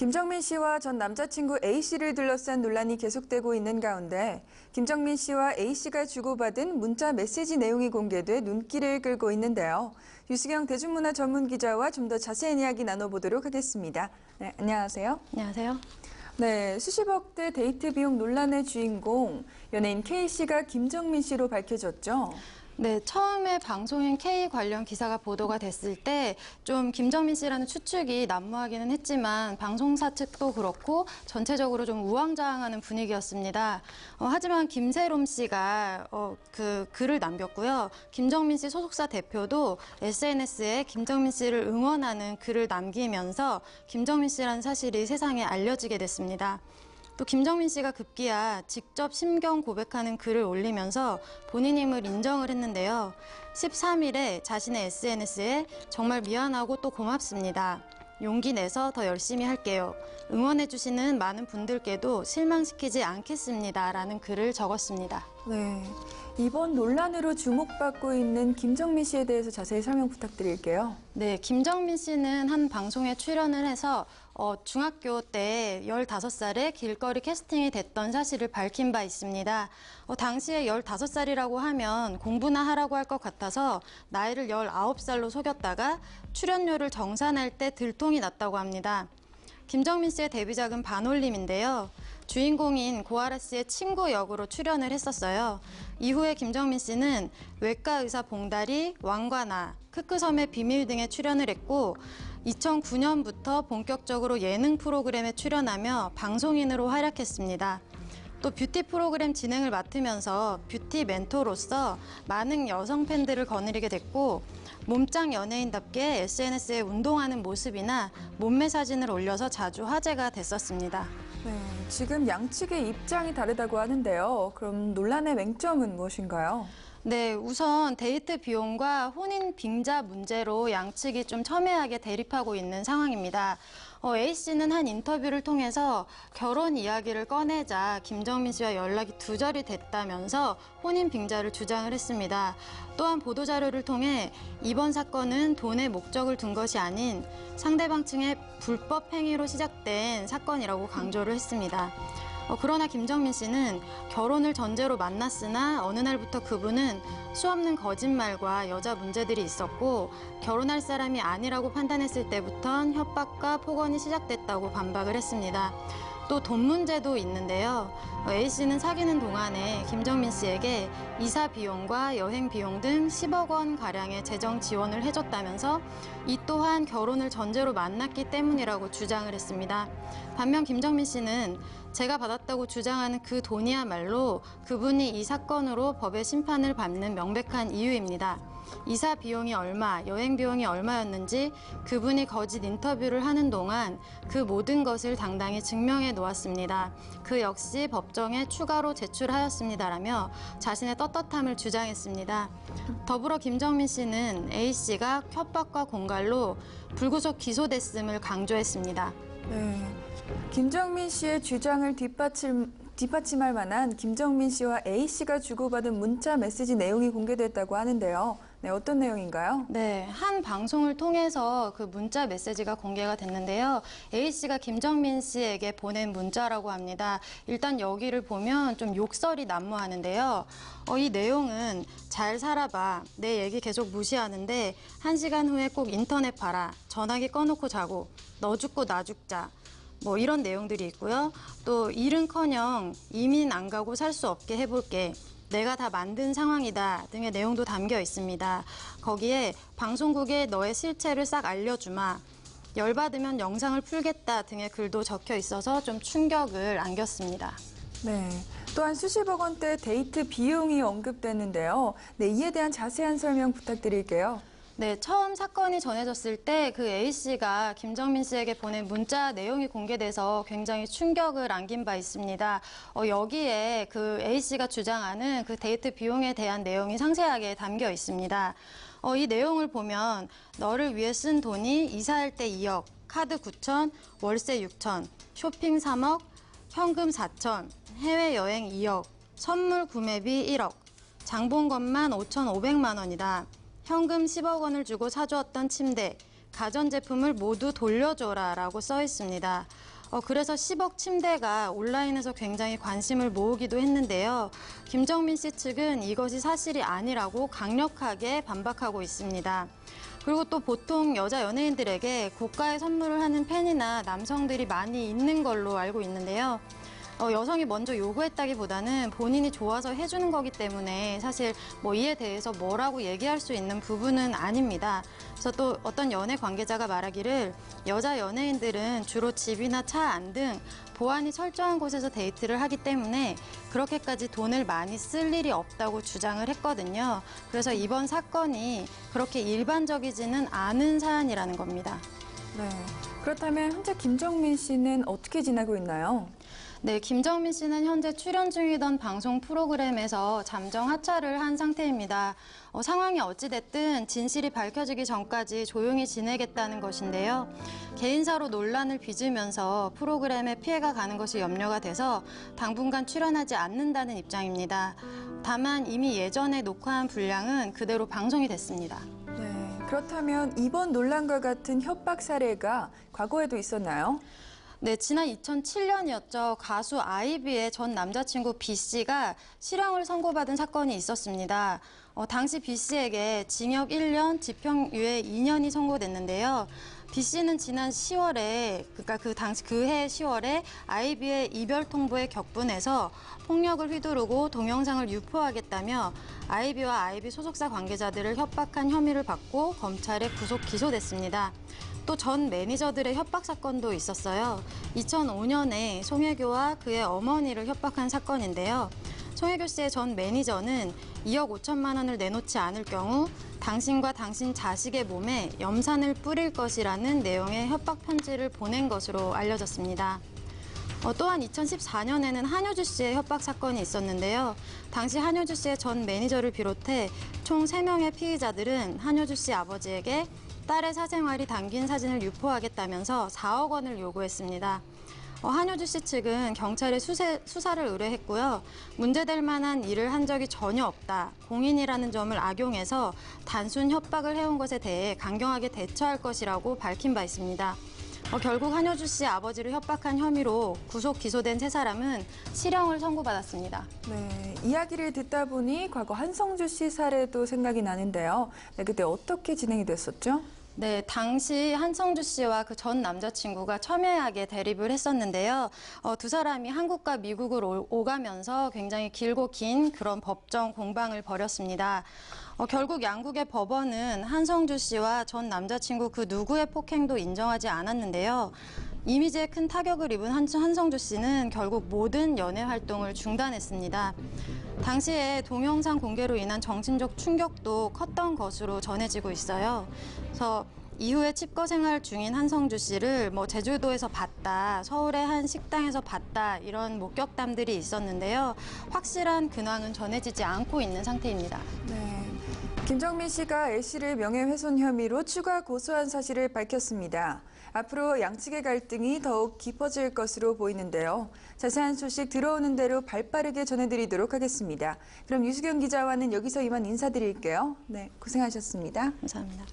김정민 씨와 전 남자친구 A씨를 둘러싼 논란이 계속되고 있는 가운데 김정민 씨와 A씨가 주고받은 문자 메시지 내용이 공개돼 눈길을 끌고 있는데요. 유수경 대중문화 전문기자와 좀 더 자세한 이야기 나눠보도록 하겠습니다. 네, 안녕하세요. 안녕하세요. 네, 수십억대 데이트 비용 논란의 주인공 연예인 K씨가 김정민 씨로 밝혀졌죠. 네, 처음에 방송인 K 관련 기사가 보도가 됐을 때 좀 김정민 씨라는 추측이 난무하기는 했지만 방송사 측도 그렇고 전체적으로 좀 우왕좌왕하는 분위기였습니다. 하지만 김세롬 씨가 그 글을 남겼고요. 김정민 씨 소속사 대표도 SNS에 김정민 씨를 응원하는 글을 남기면서 김정민 씨라는 사실이 세상에 알려지게 됐습니다. 또 김정민 씨가 급기야 직접 심경 고백하는 글을 올리면서 본인임을 인정을 했는데요. 13일에 자신의 SNS에 정말 미안하고 또 고맙습니다. 용기 내서 더 열심히 할게요. 응원해주시는 많은 분들께도 실망시키지 않겠습니다. 라는 글을 적었습니다. 네, 이번 논란으로 주목받고 있는 김정민 씨에 대해서 자세히 설명 부탁드릴게요. 네, 김정민 씨는 한 방송에 출연을 해서 중학교 때 15살에 길거리 캐스팅이 됐던 사실을 밝힌 바 있습니다. 당시에 15살이라고 하면 공부나 하라고 할 것 같아서 나이를 19살로 속였다가 출연료를 정산할 때 들통이 났다고 합니다. 김정민 씨의 데뷔작은 반올림인데요. 주인공인 고아라 씨의 친구 역으로 출연을 했었어요. 이후에 김정민 씨는 외과 의사 봉다리, 왕과나, 크크섬의 비밀 등에 출연을 했고 2009년부터 본격적으로 예능 프로그램에 출연하며 방송인으로 활약했습니다. 또 뷰티 프로그램 진행을 맡으면서 뷰티 멘토로서 많은 여성 팬들을 거느리게 됐고 몸짱 연예인답게 SNS에 운동하는 모습이나 몸매 사진을 올려서 자주 화제가 됐었습니다. 네, 지금 양측의 입장이 다르다고 하는데요. 그럼 논란의 맹점은 무엇인가요? 네, 우선 데이트 비용과 혼인 빙자 문제로 양측이 좀 첨예하게 대립하고 있는 상황입니다. A씨는 한 인터뷰를 통해서 결혼 이야기를 꺼내자 김정민 씨와 연락이 두절이 됐다면서 혼인 빙자를 주장을 했습니다. 또한 보도자료를 통해 이번 사건은 돈의 목적을 둔 것이 아닌 상대방 측의 불법 행위로 시작된 사건이라고 강조를 했습니다. 그러나 김정민 씨는 결혼을 전제로 만났으나 어느 날부터 그분은 수없는 거짓말과 여자 문제들이 있었고 결혼할 사람이 아니라고 판단했을 때부턴 협박과 폭언이 시작됐다고 반박을 했습니다. 또 돈 문제도 있는데요. A씨는 사귀는 동안에 김정민 씨에게 이사 비용과 여행 비용 등 10억 원 가량의 재정 지원을 해줬다면서 이 또한 결혼을 전제로 만났기 때문이라고 주장을 했습니다. 반면 김정민 씨는 제가 받았다고 주장하는 그 돈이야말로 그분이 이 사건으로 법의 심판을 받는 명백한 이유입니다. 이사 비용이 얼마, 여행 비용이 얼마였는지 그분이 거짓 인터뷰를 하는 동안 그 모든 것을 당당히 증명해 놓았습니다. 그 역시 법정에 추가로 제출하였습니다라며 자신의 떳떳함을 주장했습니다. 더불어 김정민 씨는 A씨가 협박과 공갈로 불구속 기소됐음을 강조했습니다. 네, 김정민 씨의 주장을 뒷받침할 만한 김정민 씨와 A씨가 주고받은 문자 메시지 내용이 공개됐다고 하는데요. 네, 어떤 내용인가요? 네, 한 방송을 통해서 그 문자 메시지가 공개가 됐는데요. A씨가 김정민 씨에게 보낸 문자라고 합니다. 일단 여기를 보면 좀 욕설이 난무하는데요. 이 내용은 잘 살아봐. 내 얘기 계속 무시하는데 1시간 후에 꼭 인터넷 봐라. 전화기 꺼놓고 자고. 너 죽고 나 죽자. 뭐 이런 내용들이 있고요. 또 일은커녕 이민 안 가고 살 수 없게 해볼게. 내가 다 만든 상황이다 등의 내용도 담겨 있습니다. 거기에 방송국에 너의 실체를 싹 알려주마. 열받으면 영상을 풀겠다 등의 글도 적혀 있어서 좀 충격을 안겼습니다. 네, 또한 수십억 원대 데이트 비용이 언급됐는데요. 네, 이에 대한 자세한 설명 부탁드릴게요. 네, 처음 사건이 전해졌을 때 그 A씨가 김정민 씨에게 보낸 문자 내용이 공개돼서 굉장히 충격을 안긴 바 있습니다. 여기에 그 A씨가 주장하는 그 데이트 비용에 대한 내용이 상세하게 담겨 있습니다. 이 내용을 보면 너를 위해 쓴 돈이 이사할 때 2억, 카드 9천, 월세 6천, 쇼핑 3억, 현금 4천, 해외여행 2억, 선물 구매비 1억, 장본 것만 5,500만 원이다. 현금 10억 원을 주고 사주었던 침대, 가전제품을 모두 돌려줘라라고 써 있습니다. 그래서 10억 침대가 온라인에서 굉장히 관심을 모으기도 했는데요. 김정민 씨 측은 이것이 사실이 아니라고 강력하게 반박하고 있습니다. 그리고 또 보통 여자 연예인들에게 고가의 선물을 하는 팬이나 남성들이 많이 있는 걸로 알고 있는데요. 여성이 먼저 요구했다기보다는 본인이 좋아서 해주는 거기 때문에 사실 이에 대해서 뭐라고 얘기할 수 있는 부분은 아닙니다. 그래서 또 어떤 연예 관계자가 말하기를 여자 연예인들은 주로 집이나 차 안 등 보안이 철저한 곳에서 데이트를 하기 때문에 그렇게까지 돈을 많이 쓸 일이 없다고 주장을 했거든요. 그래서 이번 사건이 그렇게 일반적이지는 않은 사안이라는 겁니다. 네. 그렇다면 현재 김정민 씨는 어떻게 지내고 있나요? 네, 김정민 씨는 현재 출연 중이던 방송 프로그램에서 잠정 하차를 한 상태입니다. 상황이 어찌됐든 진실이 밝혀지기 전까지 조용히 지내겠다는 것인데요. 개인사로 논란을 빚으면서 프로그램에 피해가 가는 것이 염려가 돼서 당분간 출연하지 않는다는 입장입니다. 다만 이미 예전에 녹화한 분량은 그대로 방송이 됐습니다. 네. 그렇다면 이번 논란과 같은 협박 사례가 과거에도 있었나요? 네, 지난 2007년이었죠. 가수 아이비의 전 남자친구 B 씨가 실형을 선고받은 사건이 있었습니다. 당시 B 씨에게 징역 1년, 집행유예 2년이 선고됐는데요. B 씨는 지난 10월에, 그러니까 그해 10월에 아이비의 이별 통보에 격분해서 폭력을 휘두르고 동영상을 유포하겠다며 아이비와 아이비 소속사 관계자들을 협박한 혐의를 받고 검찰에 구속 기소됐습니다. 또 전 매니저들의 협박 사건도 있었어요. 2005년에 송혜교와 그의 어머니를 협박한 사건인데요. 송혜교 씨의 전 매니저는 2억 5천만 원을 내놓지 않을 경우 당신과 당신 자식의 몸에 염산을 뿌릴 것이라는 내용의 협박 편지를 보낸 것으로 알려졌습니다. 또한 2014년에는 한효주 씨의 협박 사건이 있었는데요. 당시 한효주 씨의 전 매니저를 비롯해 총 3명의 피의자들은 한효주 씨 아버지에게 딸의 사생활이 담긴 사진을 유포하겠다면서 4억 원을 요구했습니다. 한효주 씨 측은 경찰에 수사를 의뢰했고요. 문제될 만한 일을 한 적이 전혀 없다. 공인이라는 점을 악용해서 단순 협박을 해온 것에 대해 강경하게 대처할 것이라고 밝힌 바 있습니다. 결국 한효주 씨 아버지를 협박한 혐의로 구속 기소된 3사람은 실형을 선고받았습니다. 네, 이야기를 듣다 보니 과거 한성주 씨 사례도 생각이 나는데요. 네, 그때 어떻게 진행이 됐었죠? 네, 당시 한성주 씨와 그 전 남자친구가 첨예하게 대립을 했었는데요. 두 사람이 한국과 미국을 오가면서 굉장히 길고 긴 그런 법정 공방을 벌였습니다. 결국 양국의 법원은 한성주 씨와 전 남자친구 그 누구의 폭행도 인정하지 않았는데요. 이미지에 큰 타격을 입은 한성주 씨는 결국 모든 연예 활동을 중단했습니다. 당시에 동영상 공개로 인한 정신적 충격도 컸던 것으로 전해지고 있어요. 그래서 이후에 칩거 생활 중인 한성주 씨를 제주도에서 봤다, 서울의 한 식당에서 봤다 이런 목격담들이 있었는데요. 확실한 근황은 전해지지 않고 있는 상태입니다. 네. 김정민 씨가 A 씨를 명예훼손 혐의로 추가 고소한 사실을 밝혔습니다. 앞으로 양측의 갈등이 더욱 깊어질 것으로 보이는데요. 자세한 소식 들어오는 대로 발빠르게 전해드리도록 하겠습니다. 그럼 유수경 기자와는 여기서 이만 인사드릴게요. 네, 고생하셨습니다. 감사합니다.